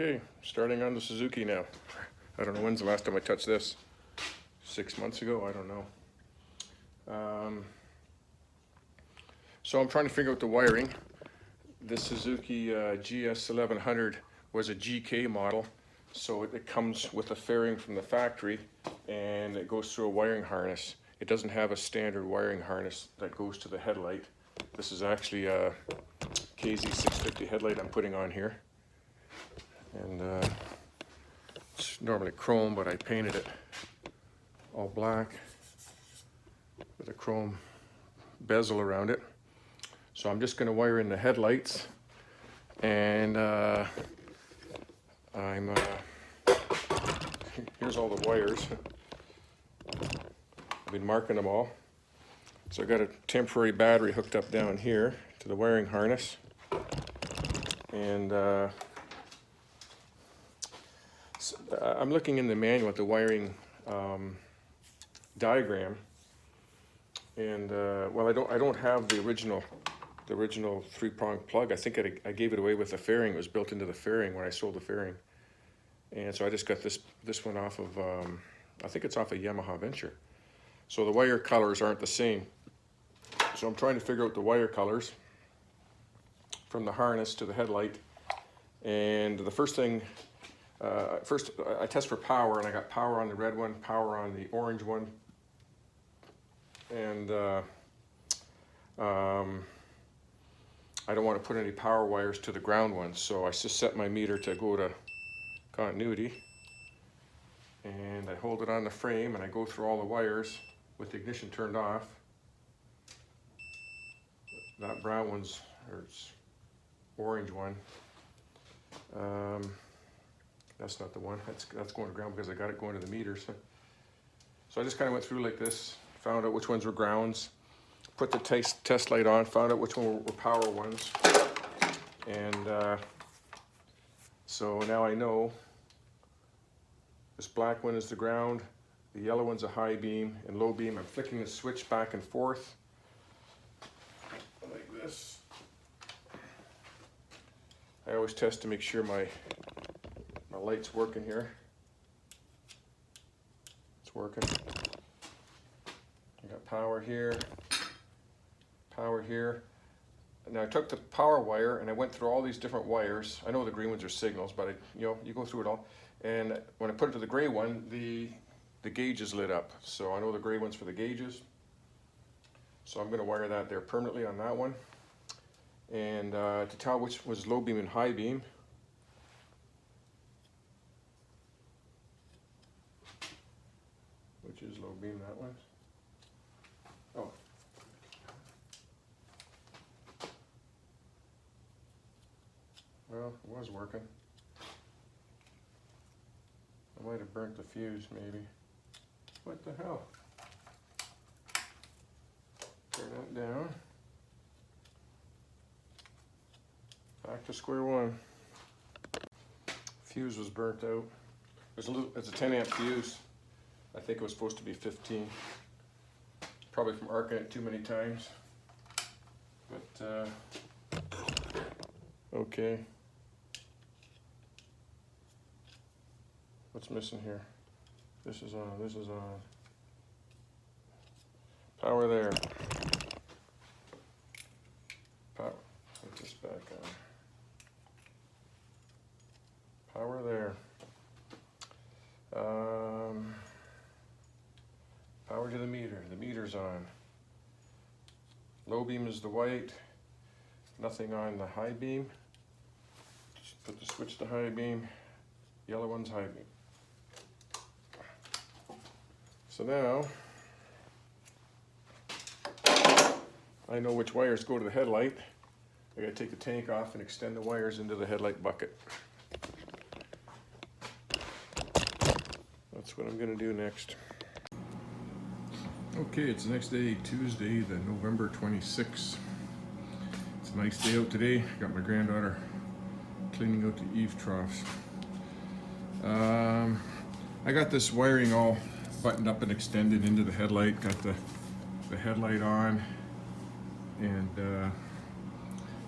Okay, starting on the Suzuki now. I don't know when's the last time I touched this. 6 months ago, I don't know. So I'm trying to figure out the wiring. This Suzuki GS1100 was a GK model, so it comes with a fairing from the factory and it goes through a wiring harness. It doesn't have a standard wiring harness that goes to the headlight. This is actually a KZ650 headlight I'm putting on here. And it's normally chrome, but I painted it all black with a chrome bezel around it. So I'm just going to wire in the headlights, and here's all the wires. I've been marking them all. So I got a temporary battery hooked up down here to the wiring harness, and I'm looking in the manual at the wiring diagram, and well, I don't have the original 3-prong plug. I think I gave it away with the fairing. It was built into the fairing when I sold the fairing, and so I just got this one off of I think it's off a Yamaha Venture. So the wire colors aren't the same. So I'm trying to figure out the wire colors from the harness to the headlight. And the first thing, first I test for power, and I got power on the red one, power on the orange one, and I don't want to put any power wires to the ground ones, so I just set my meter to go to continuity, and I hold it on the frame and I go through all the wires with the ignition turned off. That brown one's, or it's orange one, that's not the one, that's going to ground because I got it going to the meters. So I just kind of went through like this, found out which ones were grounds, put the test light on, found out which one were power ones, and so now I know this black one is the ground, the yellow one's a high beam and low beam. I'm flicking the switch back and forth like this. I always test to make sure my light's working here. It's working. I got power here, power here. Now I took the power wire and I went through all these different wires. I know the green ones are signals, but you go through it all. And when I put it to the gray one, the gauges lit up. So I know the gray one's for the gauges. So I'm going to wire that there permanently on that one. And to tell which was low beam and high beam, which is low beam, that one. Oh. Well, it was working. I might have burnt the fuse, maybe. What the hell? Turn that down. Back to square one. Fuse was burnt out. It's a 10 amp fuse. I think it was supposed to be 15. Probably from arcing it too many times. But, okay. What's missing here? This is on, this is on. Power there. Power, put this back on. Power there. Power to the meter. The meter's on. Low beam is the white. Nothing on the high beam. Just put the switch to high beam. Yellow one's high beam. So now I know which wires go to the headlight. I gotta take the tank off and extend the wires into the headlight bucket. That's what I'm gonna do next. Okay, it's the next day, Tuesday, the November 26th. It's a nice day out today. Got my granddaughter cleaning out the eave troughs. I got this wiring all buttoned up and extended into the headlight. Got the headlight on and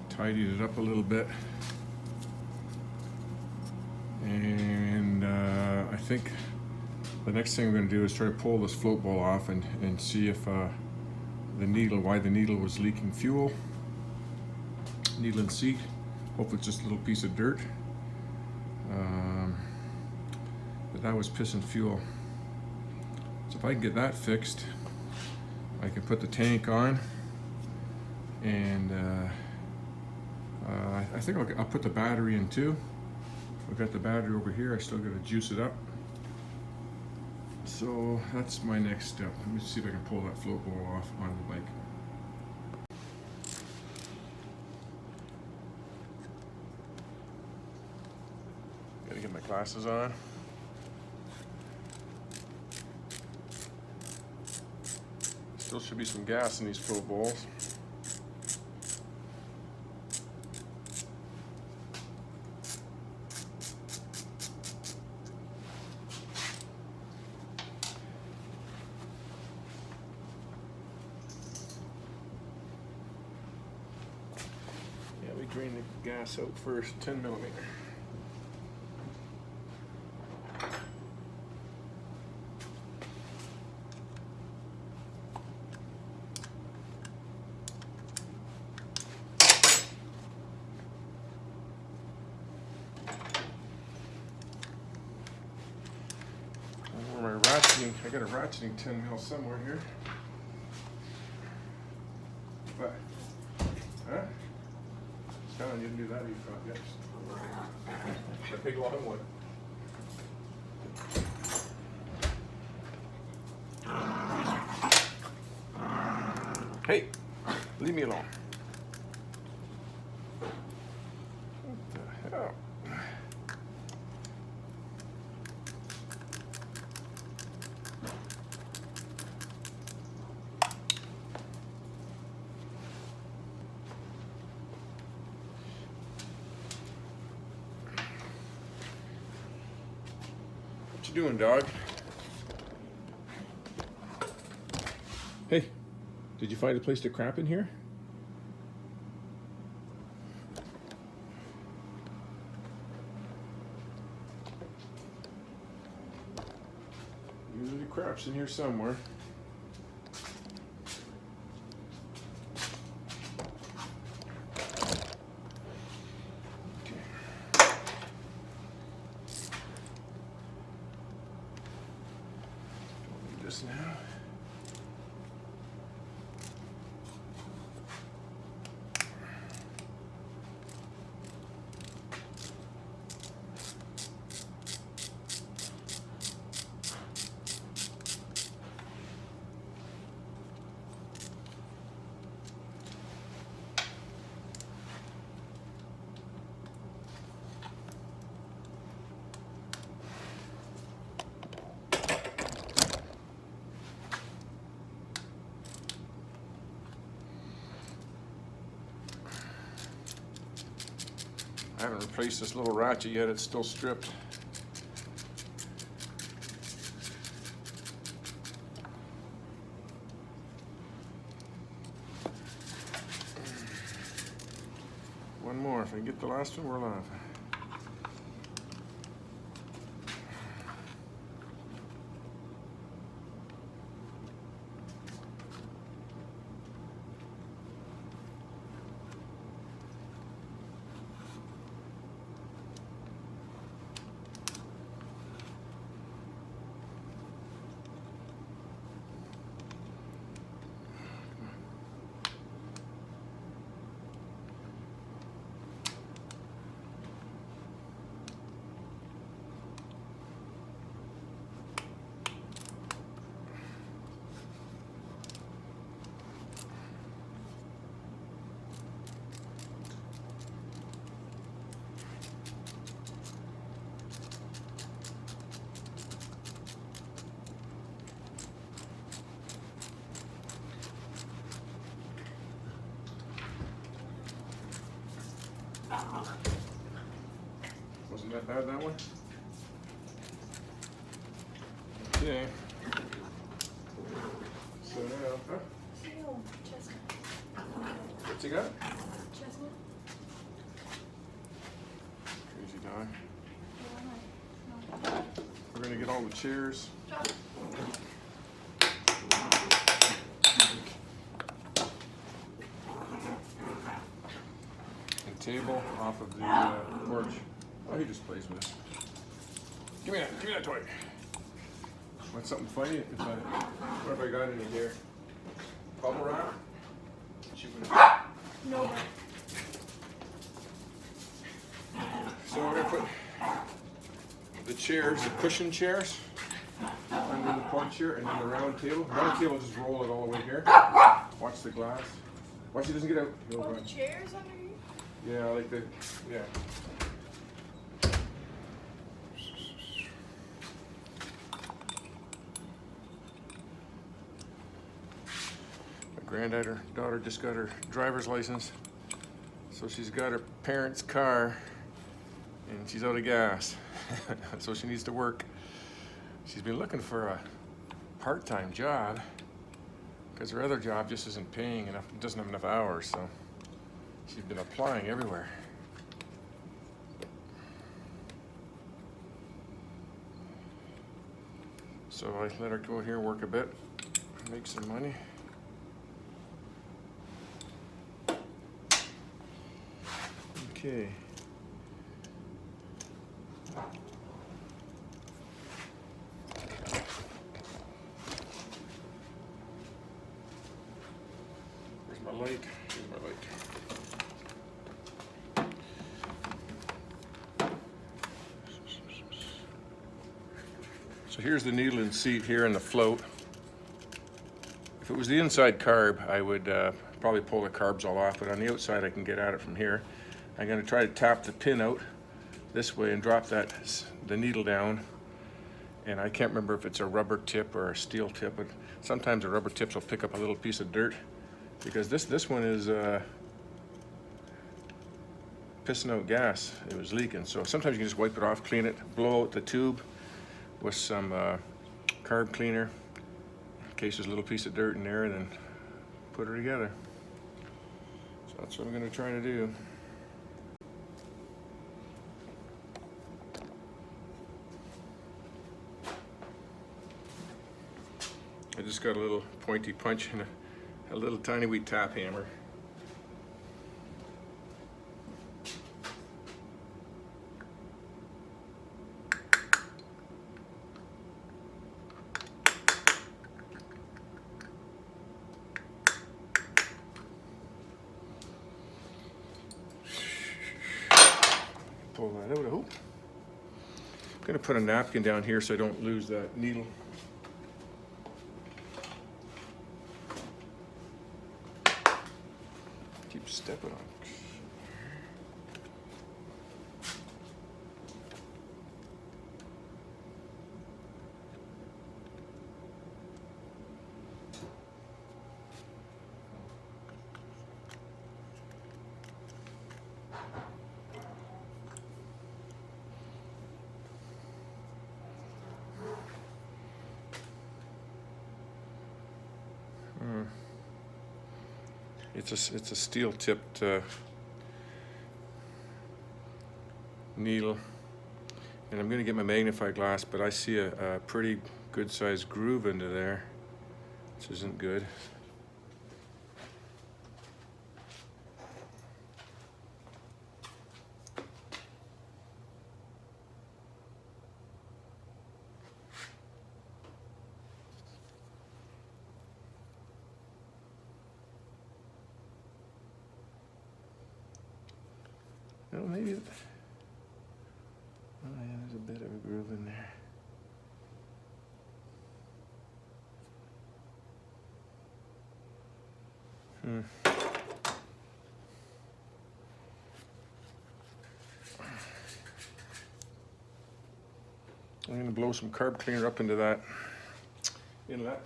tidied it up a little bit. And I think the next thing we're going to do is try to pull this float ball off and see if why the needle was leaking fuel. Needle and seat. Hopefully it's just a little piece of dirt. But that was pissing fuel. So if I can get that fixed, I can put the tank on, and I think I'll put the battery in too. I've got the battery over here. I still got to juice it up. So that's my next step. Let me see if I can pull that float ball off on the bike. Gotta get my glasses on. Still should be some gas in these float balls. Yeah, we drain the gas out first, 10 millimeter. I got a ratcheting 10 mil somewhere here. But, huh? It's telling you to do that, you thought, yes. A big long one. Hey, leave me alone. What the hell? What you doing, dog? Hey, did you find a place to crap in here? Usually craps in here somewhere. Now. I haven't replaced this little ratchet yet, it's still stripped. One more, if I get the last one, we're live. Wasn't that bad, that one? Okay. So now, huh? What's he got? Chestnut. Crazy dog. all the chairs. And table off of the porch. Oh, he just plays with it. Give me that toy. Want something funny? What have I got in here? Bubble wrap? No. So we're gonna put the chairs, the cushion chairs, under the porch here, and then the round table. The round table, just roll it all the way here. Watch the glass. Watch it doesn't get out. Oh, the chairs under here? Yeah, like the, yeah. My granddaughter just got her driver's license, so she's got her parents' car, and she's out of gas, so she needs to work. She's been looking for a part-time job because her other job just isn't paying enough, doesn't have enough hours, so she's been applying everywhere. So I let her go here and work a bit, make some money. Okay. Where's my light? Here's my light. So here's the needle and seat here and the float. If it was the inside carb, I would probably pull the carbs all off, but on the outside I can get at it from here. I'm going to try to tap the pin out this way and drop the needle down. And I can't remember if it's a rubber tip or a steel tip, but sometimes the rubber tips will pick up a little piece of dirt, because this one is pissing out gas. It was leaking, so sometimes you can just wipe it off, clean it, blow out the tube with some carb cleaner in case there's a little piece of dirt in there, and then put her together. So that's what I'm going to try to do. I just got a little pointy punch and a little tiny wee tap hammer. Pull that out, I hope. I'm going to put a napkin down here so I don't lose that needle. Keep stepping on it. It's a steel tipped needle, and I'm going to get my magnifying glass, but I see a pretty good sized groove into there, which isn't good. Well, maybe. Oh yeah, there's a bit of a groove in there. I'm going to blow some carb cleaner up into that inlet.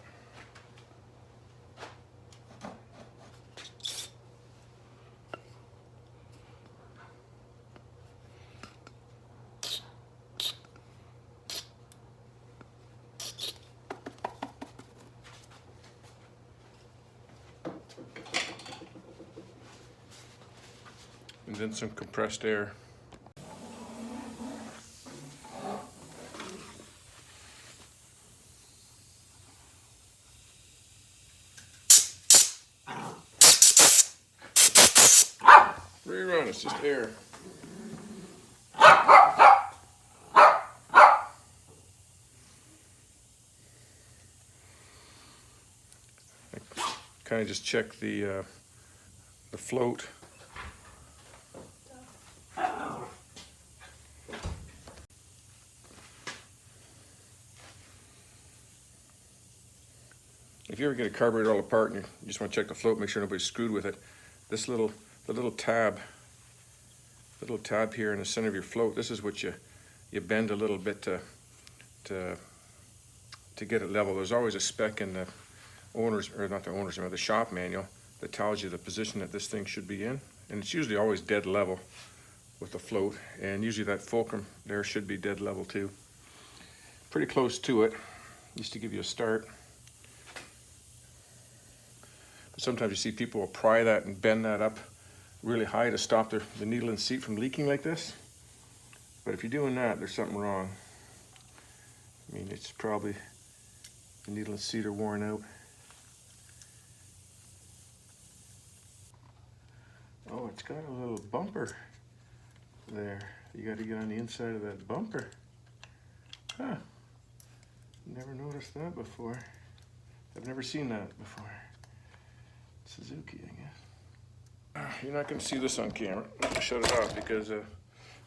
And then some compressed air. it's just air. Kind of just check the float. If you ever get a carburetor all apart and you just want to check the float, make sure nobody's screwed with it. This the little tab here in the center of your float. This is what you bend a little bit to get it level. There's always a spec in the owner's, or not the owner's, the shop manual that tells you the position that this thing should be in, and it's usually always dead level with the float, and usually that fulcrum there should be dead level too. Pretty close to it, just to give you a start. Sometimes you see people will pry that and bend that up really high to stop the needle and seat from leaking like this. But if you're doing that, there's something wrong. I mean, it's probably the needle and seat are worn out. Oh, it's got a little bumper there. You got to get on the inside of that bumper. Huh. Never noticed that before. I've never seen that before. Suzuki, I guess. You're not going to see this on camera. Shut it off because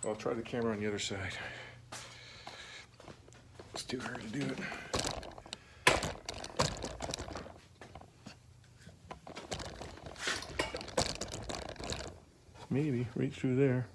I'll try the camera on the other side. It's too hard to do it. Maybe right through there.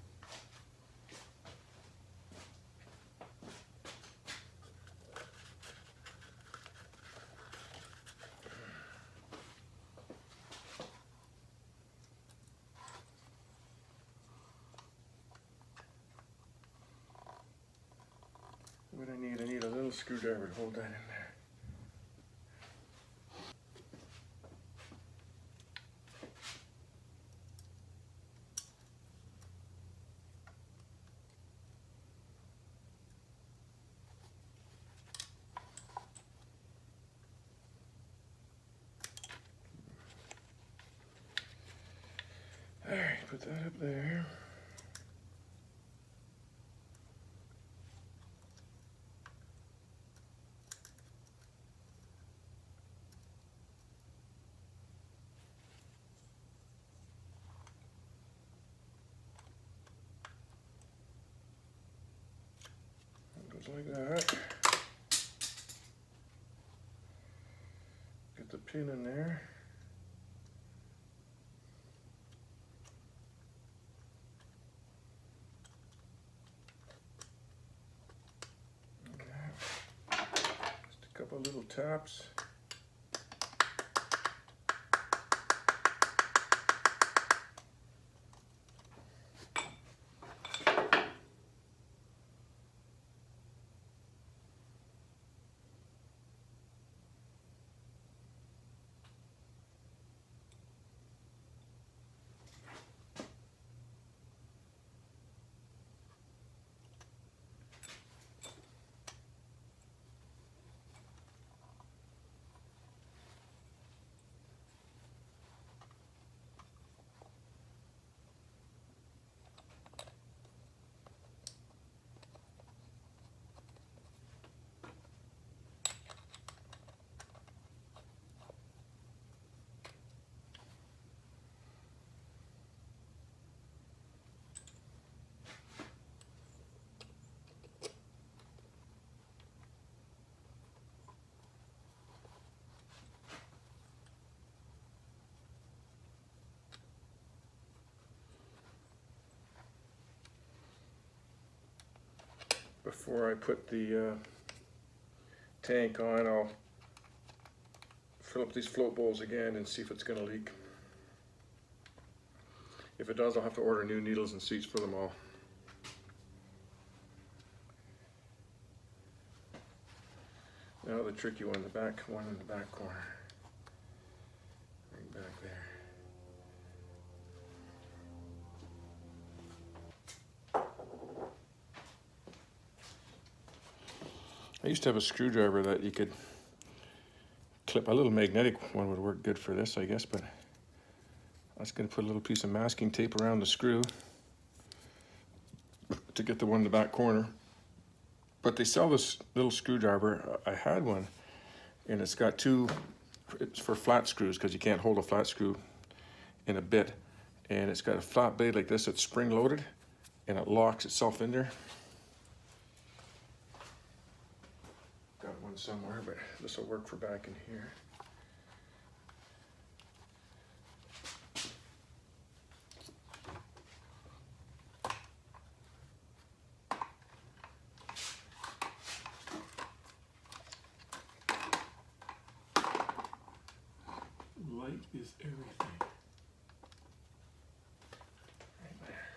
What I need a little screwdriver to hold that in there. All right, put that up there. Like that. Get the pin in there. Okay. Just a couple little taps. Before I put the tank on, I'll fill up these float bowls again and see if it's going to leak. If it does, I'll have to order new needles and seats for them all. Now the tricky one, the back one in the back corner. Right back there. I used to have a screwdriver that you could clip. A little magnetic one would work good for this, I guess, but I was going to put a little piece of masking tape around the screw to get the one in the back corner. But they sell this little screwdriver. I had one, and it's got two, it's for flat screws because you can't hold a flat screw in a bit. And it's got a flat blade like this, it's spring loaded, and it locks itself in there. Got one somewhere, but this will work for back in here. Light is everything. Right there.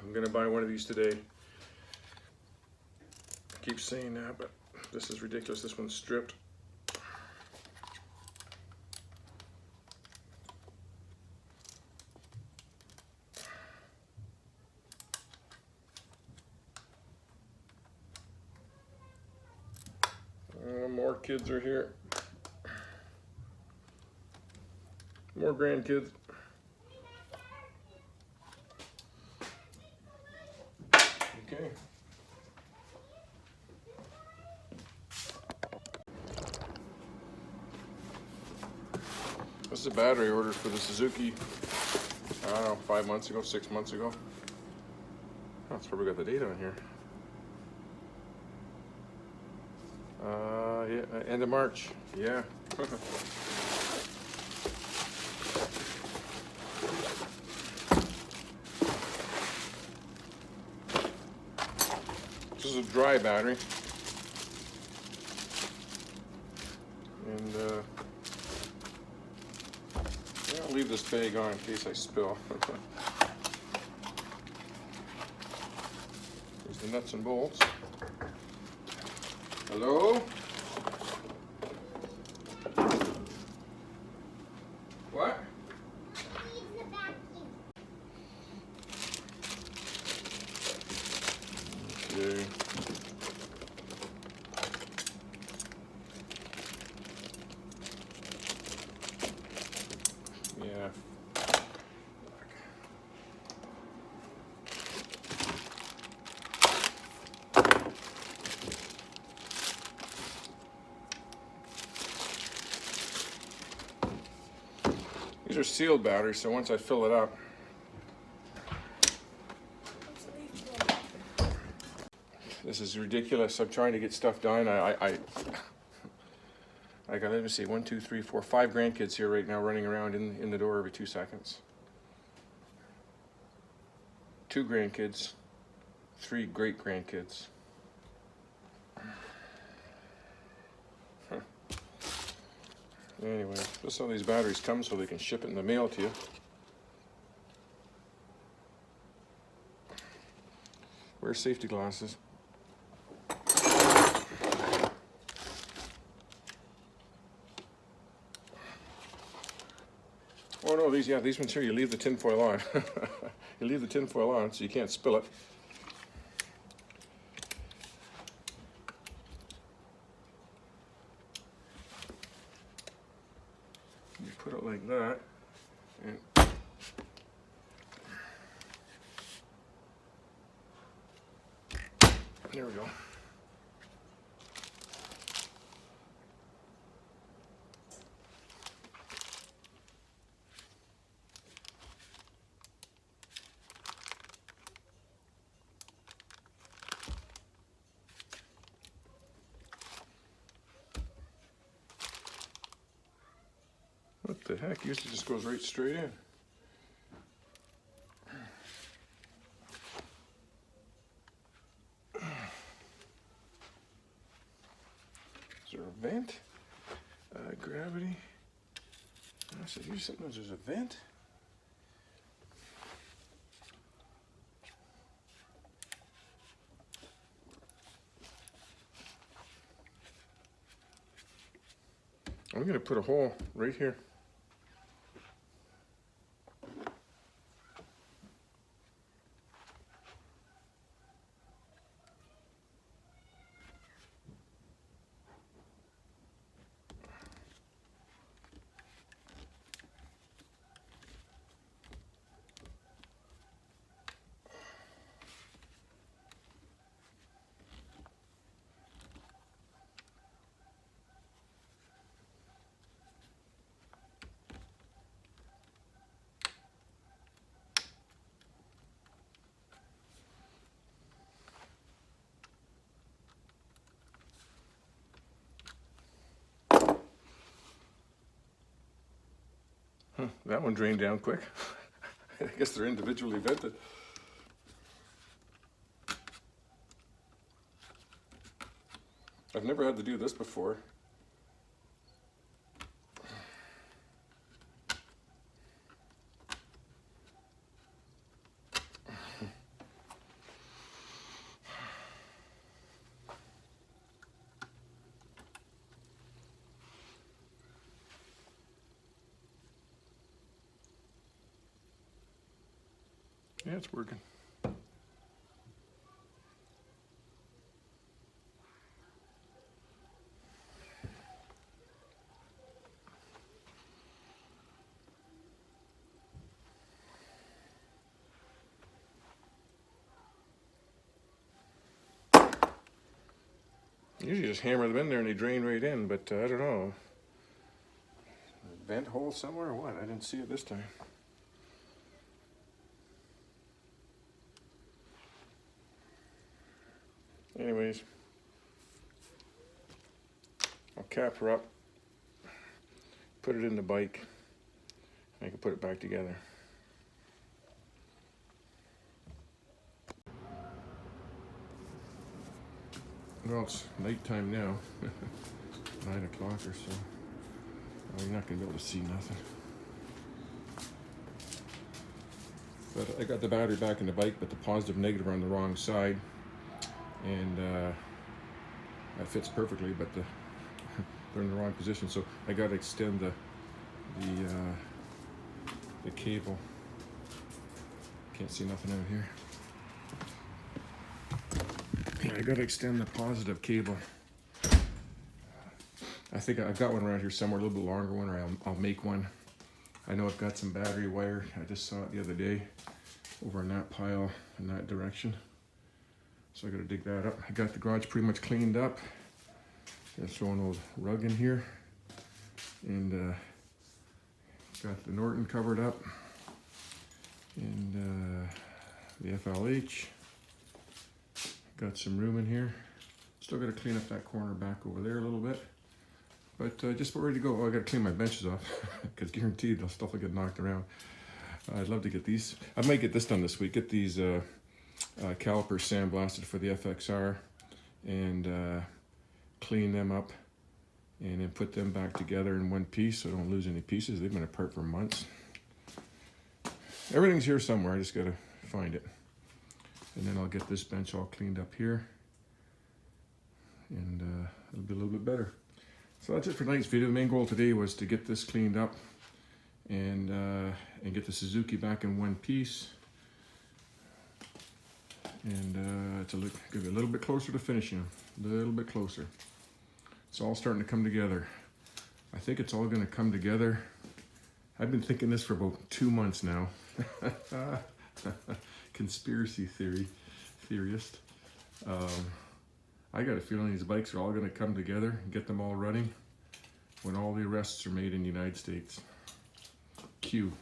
I'm gonna buy one of these today. I keep saying that, but this is ridiculous. This one's stripped. More kids are here. More grandkids. Okay. This is a battery order for the Suzuki, I don't know, 5 months ago, 6 months ago. Oh, it's probably got the date on here. Yeah, end of March, yeah. This is a dry battery. And yeah, I'll leave this bag on in case I spill. Here's the nuts and bolts. Hello? What? Okay. Yeah. These are sealed batteries, so once I fill it up, this is ridiculous. I'm trying to get stuff done. I got, let me see, 1, 2, 3, 4, 5 grandkids here right now running around in the door every 2 seconds. 2 grandkids, 3 great grandkids. Huh. Anyway, this is how these batteries come so they can ship it in the mail to you. Wear safety glasses. Oh no, these ones here, you leave the tin foil on. You leave the tin foil on so you can't spill it. You put it like that, and there we go. What the heck? Usually just goes right straight in. Is there a vent? Gravity? Gosh, you said there's a vent? I'm going to put a hole right here. That one drained down quick. I guess they're individually vented. I've never had to do this before. Yeah, it's working. Usually just hammer them in there and they drain right in, but I don't know. Vent hole somewhere or what? I didn't see it this time. Anyways, I'll cap her up, put it in the bike, and I can put it back together. Well, it's nighttime now, 9 o'clock or so. Well, you're not going to be able to see nothing. But I got the battery back in the bike, but the positive and negative are on the wrong side. And that fits perfectly, but they're in the wrong position. So I got to extend the cable. Can't see nothing out here. I got to extend the positive cable. I think I've got one around here somewhere, a little bit longer one, or I'll make one. I know I've got some battery wire. I just saw it the other day over in that pile in that direction. So I got to dig that up. I got the garage pretty much cleaned up. Gonna throw an old rug in here, and got the Norton covered up, and the FLH. Got some room in here. Still got to clean up that corner back over there a little bit, but just about ready to go. Oh, I got to clean my benches off because guaranteed the stuff will get knocked around. I'd love to get these. I might get this done this week. Get these calipers sandblasted for the FXR and clean them up, and then put them back together in one piece so I don't lose any pieces. They've been apart for months. Everything's here somewhere. I just got to find it. And then I'll get this bench all cleaned up here, and it'll be a little bit better. So that's it for tonight's video. The main goal today was to get this cleaned up and get the Suzuki back in one piece, and to get a little bit closer to finishing, a little bit closer. It's all starting to come together. I think it's all going to come together. I've been thinking this for about 2 months now. Conspiracy theorist. I got a feeling these bikes are all going to come together and get them all running when all the arrests are made in the United States. Q.